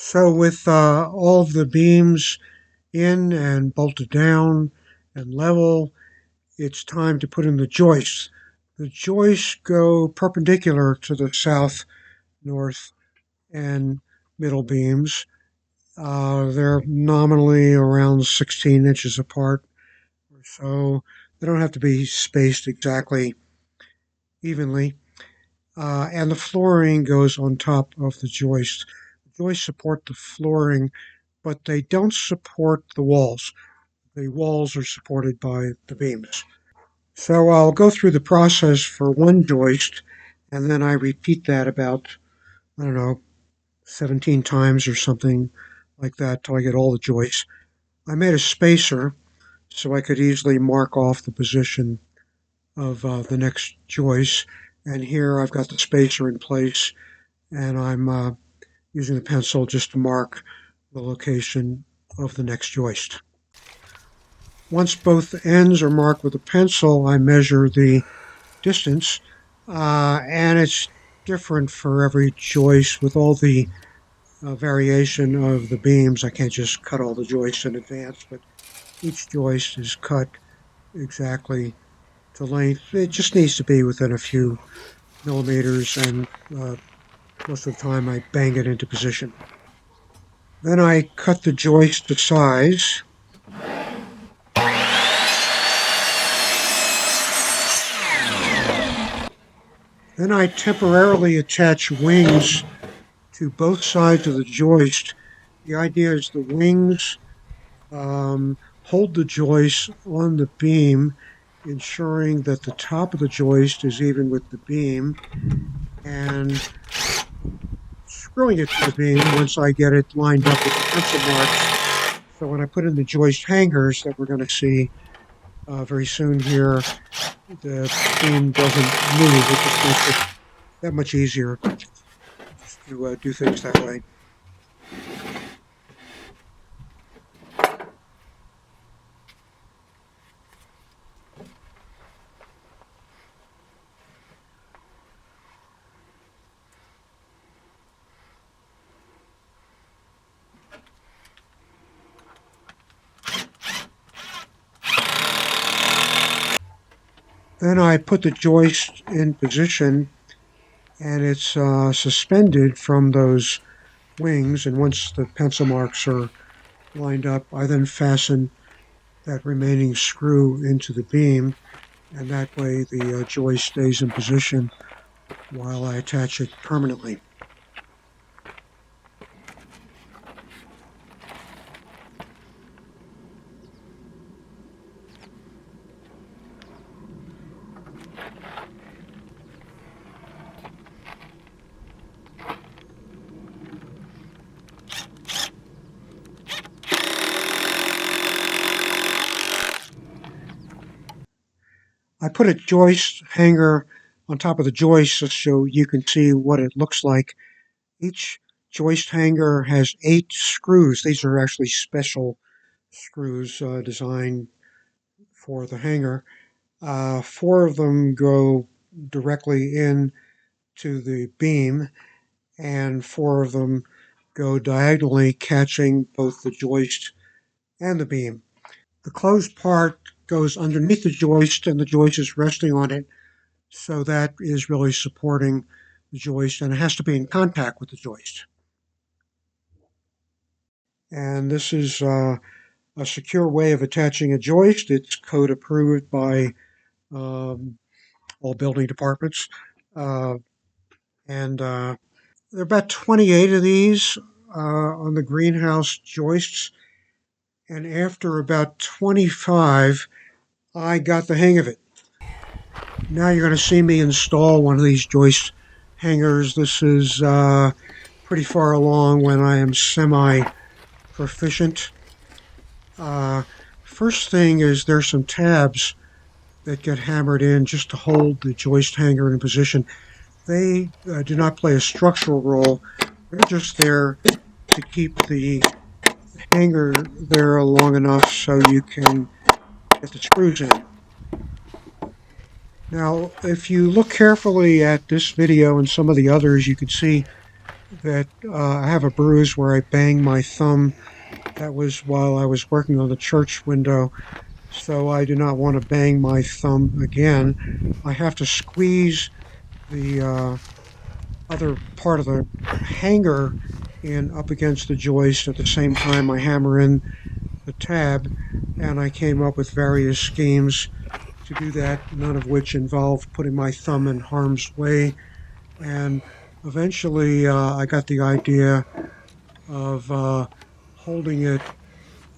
So with all of the beams in and bolted down and level, it's time to put in the joists. The joists go perpendicular to the south, north, and middle beams. They're nominally around 16 inches apart, so they don't have to be spaced exactly evenly. And the flooring goes on top of the joist. The joists support the flooring, but they don't support the walls. The walls are supported by the beams. So I'll go through the process for one joist, and then I repeat that about, I don't know, 17 times or something like that till I get all the joists. I made a spacer so I could easily mark off the position of the next joist. And here I've got the spacer in place, and I'm using the pencil just to mark the location of the next joist. Once both ends are marked with a pencil, I measure the distance, and it's different for every joist with all the variation of the beams. I can't just cut all the joists in advance, but each joist is cut exactly to length. It just needs to be within a few millimeters, and most of the time I bang it into position. Then I cut the joist to size. Then I temporarily attach wings to both sides of the joist. The idea is the wings hold the joist on the beam, ensuring that the top of the joist is even with the beam, and screwing it to the beam once I get it lined up with the pencil marks. So when I put in the joist hangers that we're going to see very soon here, the beam doesn't move. It just makes it that much easier to do things that way. Then I put the joist in position, and it's suspended from those wings. And once the pencil marks are lined up, I then fasten that remaining screw into the beam, and that way the joist stays in position while I attach it permanently. I put a joist hanger on top of the joist so you can see what it looks like. Each joist hanger has 8 screws. These are actually special screws designed for the hanger. 4 of them go directly in to the beam, and 4 of them go diagonally, catching both the joist and the beam. The closed part goes underneath the joist, and the joist is resting on it, so that is really supporting the joist, and it has to be in contact with the joist. And this is a secure way of attaching a joist. It's code approved by all building departments. And there are about 28 of these on the greenhouse joists. And after about 25, I got the hang of it. Now you're going to see me install one of these joist hangers. This is pretty far along when I am semi-proficient. First thing is there's some tabs that get hammered in just to hold the joist hanger in position. They do not play a structural role. They're just there to keep the hanger there long enough so you can get the screws in. Now, if you look carefully at this video and some of the others, you can see that I have a bruise where I banged my thumb. That was while I was working on the church window, so I do not want to bang my thumb again. I have to squeeze the other part of the hanger in up against the joist at the same time I hammer in the tab, and I came up with various schemes to do that, none of which involved putting my thumb in harm's way. And eventually I got the idea of holding it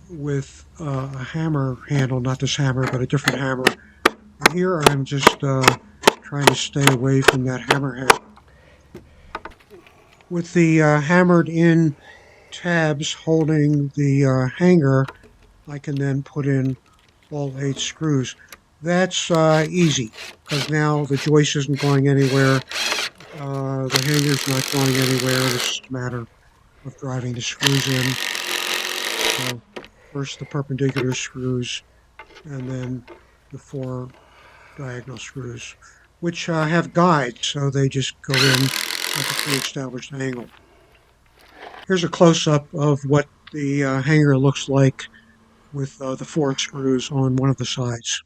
with a hammer handle, not this hammer, but a different hammer. And here I'm just trying to stay away from that hammerhead. With the hammered in tabs holding the hanger, I can then put in all 8 screws. That's easy, because now the joist isn't going anywhere, the hanger's not going anywhere. It's just a matter of driving the screws in. So first the perpendicular screws, and then the 4 diagonal screws, which have guides, so they just go in at the pre-established angle. Here's a close-up of what the hanger looks like with the 4 screws on one of the sides.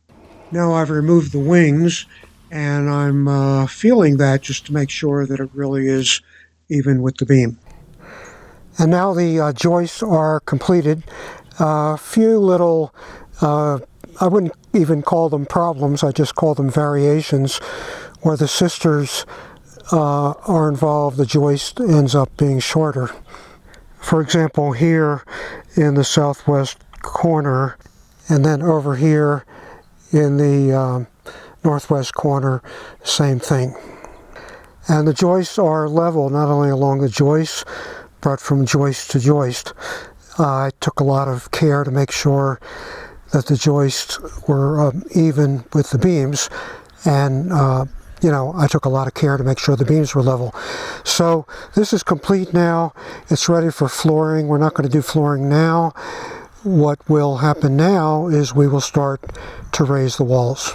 Now I've removed the wings, and I'm feeling that just to make sure that it really is even with the beam. And now the joists are completed. A few little, I wouldn't even call them problems, I just call them variations, where the sisters are involved, the joist ends up being shorter. For example, here in the southwest corner, and then over here in the northwest corner, same thing. And the joists are level, not only along the joists, but from joist to joist. I took a lot of care to make sure that the joists were even with the beams, and I took a lot of care to make sure the beams were level. So this is complete now. It's ready for flooring. We're not going to do flooring now. What will happen now is we will start to raise the walls.